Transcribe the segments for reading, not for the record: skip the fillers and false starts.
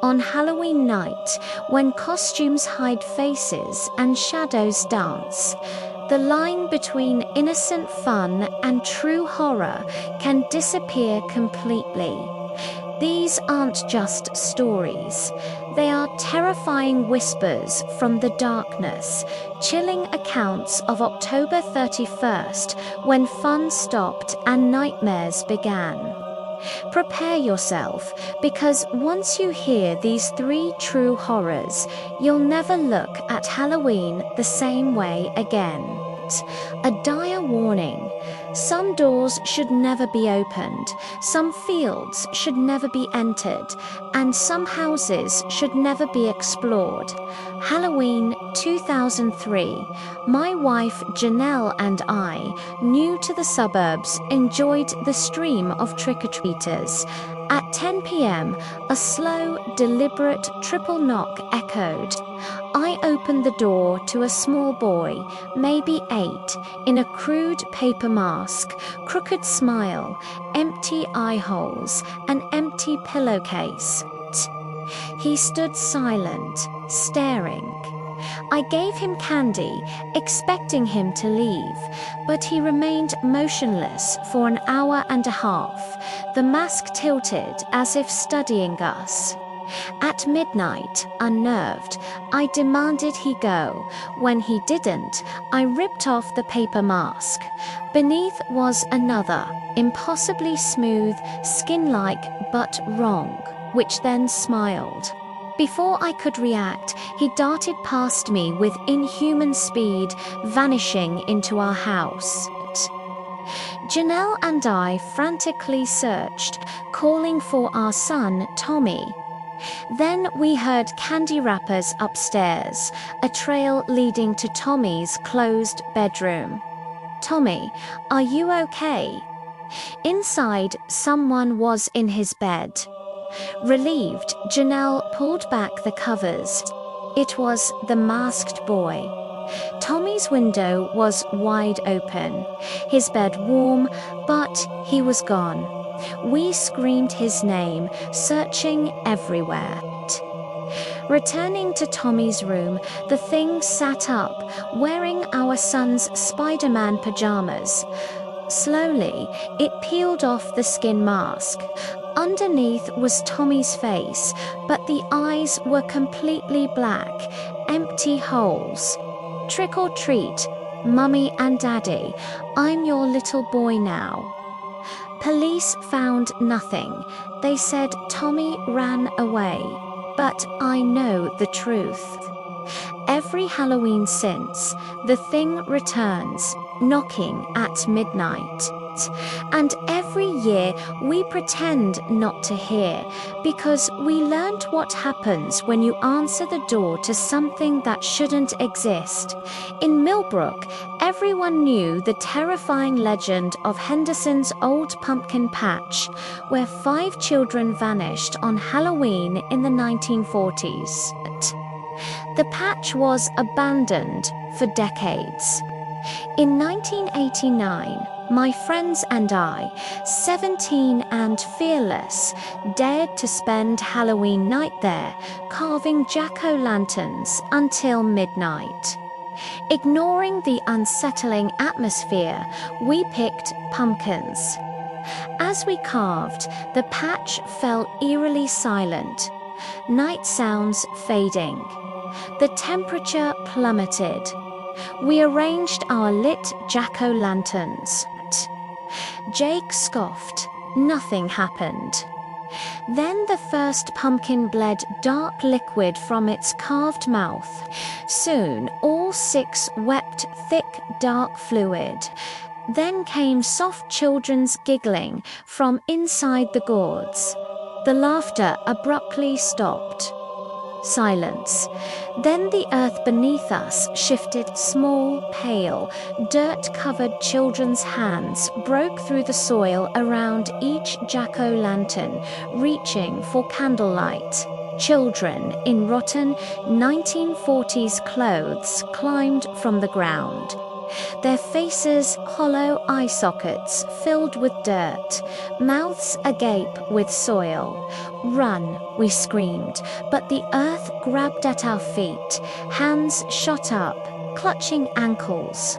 On Halloween night, when costumes hide faces and shadows dance, the line between innocent fun and true horror can disappear completely. These aren't just stories. They are terrifying whispers from the darkness, chilling accounts of October 31st, when fun stopped and nightmares began. Prepare yourself, because once you hear these three true horrors, you'll never look at Halloween the same way again. A dire warning. Some doors should never be opened, some fields should never be entered, and some houses should never be explored. Halloween 2003. My wife Janelle and I, new to the suburbs, enjoyed the stream of trick-or-treaters. At 10 p.m., a slow, deliberate triple knock echoed. I opened the door to a small boy, maybe 8, in a crude paper mask, crooked smile, empty eye holes, an empty pillowcase. He stood silent, staring. I gave him candy, expecting him to leave, but he remained motionless for an hour and a half, the mask tilted as if studying us. At midnight, unnerved, I demanded he go. When he didn't, I ripped off the paper mask. Beneath was another, impossibly smooth, skin-like but wrong, which then smiled. Before I could react, he darted past me with inhuman speed, vanishing into our house. Janelle and I frantically searched, calling for our son, Tommy. Then we heard candy wrappers upstairs, a trail leading to Tommy's closed bedroom. Tommy, are you okay? Inside, someone was in his bed. Relieved, Janelle pulled back the covers. It was the masked boy. Tommy's window was wide open, his bed warm, but he was gone. We screamed his name, searching everywhere. Returning to Tommy's room, the thing sat up, wearing our son's Spider-Man pajamas. Slowly, it peeled off the skin mask. Underneath was Tommy's face, but the eyes were completely black, empty holes. Trick or treat, Mummy and Daddy, I'm your little boy now. Police found nothing. They said Tommy ran away. But I know the truth. Every Halloween since, the thing returns, knocking at midnight. And every year we pretend not to hear, because we learned what happens when you answer the door to something that shouldn't exist. In Millbrook, everyone knew the terrifying legend of Henderson's old pumpkin patch, where 5 children vanished on Halloween in the 1940s. The patch was abandoned for decades. In 1989, my friends and I, 17 and fearless, dared to spend Halloween night there, carving jack-o'-lanterns until midnight. Ignoring the unsettling atmosphere, we picked pumpkins. As we carved, the patch fell eerily silent, night sounds fading. The temperature plummeted. We arranged our lit jack-o'-lanterns. Jake scoffed. Nothing happened. Then the first pumpkin bled dark liquid from its carved mouth. Soon, all 6 wept thick, dark fluid. Then came soft children's giggling from inside the gourds. The laughter abruptly stopped. Silence. Then the earth beneath us shifted. Small, pale, dirt-covered children's hands broke through the soil around each jack-o'-lantern, reaching for candlelight. Children in rotten 1940s clothes climbed from the ground. their faces hollow eye sockets filled with dirt, mouths agape with soil. "Run," we screamed, but the earth grabbed at our feet, hands shot up, clutching ankles.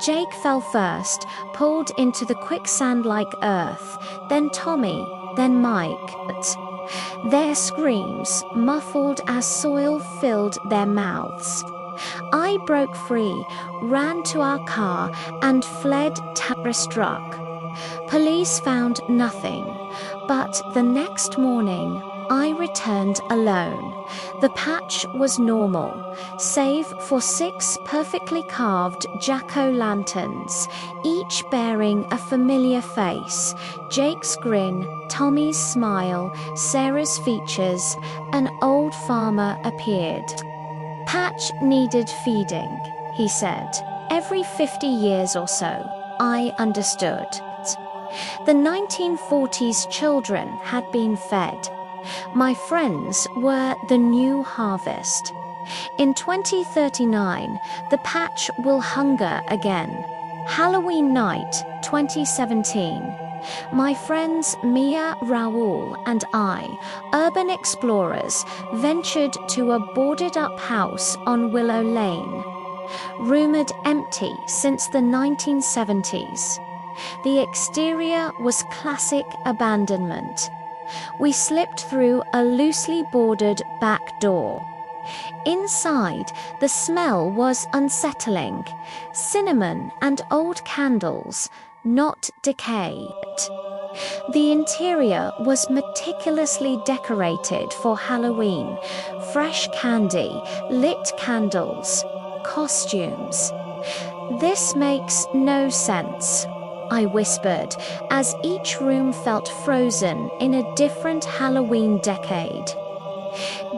Jake fell first, pulled into the quicksand-like earth, then Tommy, then Mike. Their screams muffled as soil filled their mouths. I broke free, ran to our car, and fled terror-struck. Police found nothing, but the next morning I returned alone. The patch was normal, save for 6 perfectly carved jack-o'-lanterns, each bearing a familiar face: Jake's grin, Tommy's smile, Sarah's features. An old farmer appeared. "Patch needed feeding," he said. "Every 50 years or so." I understood. The 1940s children had been fed. My friends were the new harvest. In 2039, the patch will hunger again. Halloween night, 2017. My friends Mia, Raoul, and I, urban explorers, ventured to a boarded-up house on Willow Lane. Rumored empty since the 1970s. The exterior was classic abandonment. We slipped through a loosely bordered back door. Inside, the smell was unsettling: cinnamon and old candles, not decay. The interior was meticulously decorated for Halloween: fresh candy, lit candles, costumes. "This makes no sense," I whispered, as each room felt frozen in a different Halloween decade.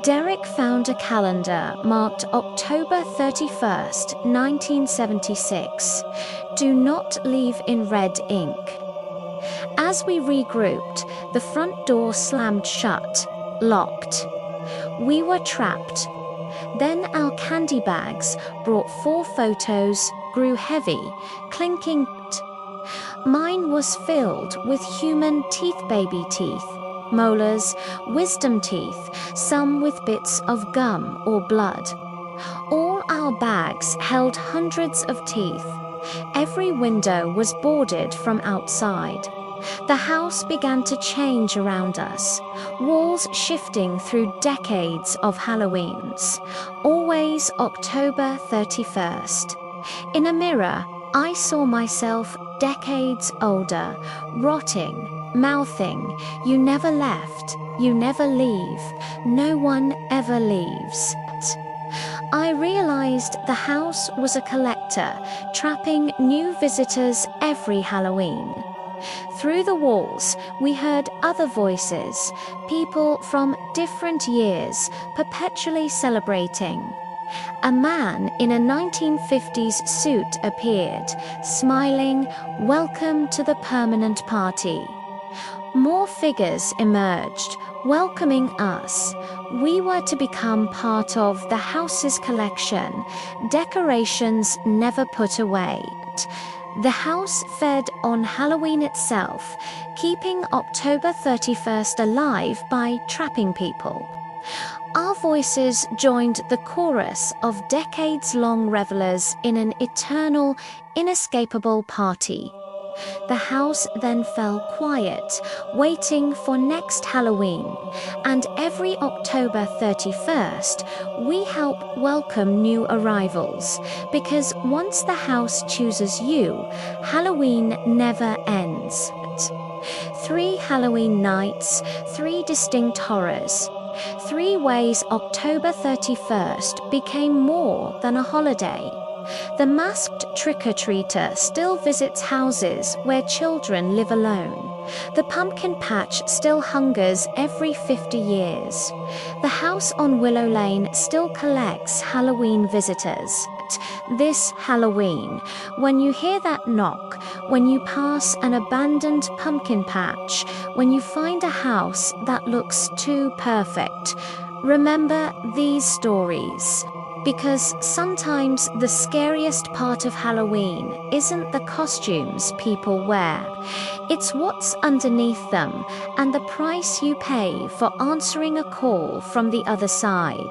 Derek found a calendar marked October 31st, 1976. "Do not leave" in red ink. As we regrouped, the front door slammed shut, locked. We were trapped. Then our candy bags, brought 4 photos, grew heavy, clinking. Mine was filled with human teeth, baby teeth, molars, wisdom teeth, some with bits of gum or blood. All our bags held hundreds of teeth. Every window was boarded from outside. The house began to change around us, walls shifting through decades of Halloweens. Always October 31st. In a mirror, I saw myself decades older, rotting, mouthing, "You never left, you never leave, no one ever leaves." I realized the house was a collector, trapping new visitors every Halloween. Through the walls, we heard other voices, people from different years, perpetually celebrating. A man in a 1950s suit appeared, smiling, "Welcome to the permanent party." More figures emerged, welcoming us. We were to become part of the house's collection, decorations never put away. The house fed on Halloween itself, keeping October 31st alive by trapping people. Our voices joined the chorus of decades-long revelers in an eternal, inescapable party. The house then fell quiet, waiting for next Halloween, and every October 31st, we help welcome new arrivals, because once the house chooses you, Halloween never ends. 3 Halloween nights, 3 distinct horrors. 3 ways October 31st became more than a holiday. The masked trick-or-treater still visits houses where children live alone. The pumpkin patch still hungers every 50 years. The house on Willow Lane still collects Halloween visitors. This Halloween, when you hear that knock, when you pass an abandoned pumpkin patch, when you find a house that looks too perfect, remember these stories. Because sometimes the scariest part of Halloween isn't the costumes people wear, it's what's underneath them and the price you pay for answering a call from the other side.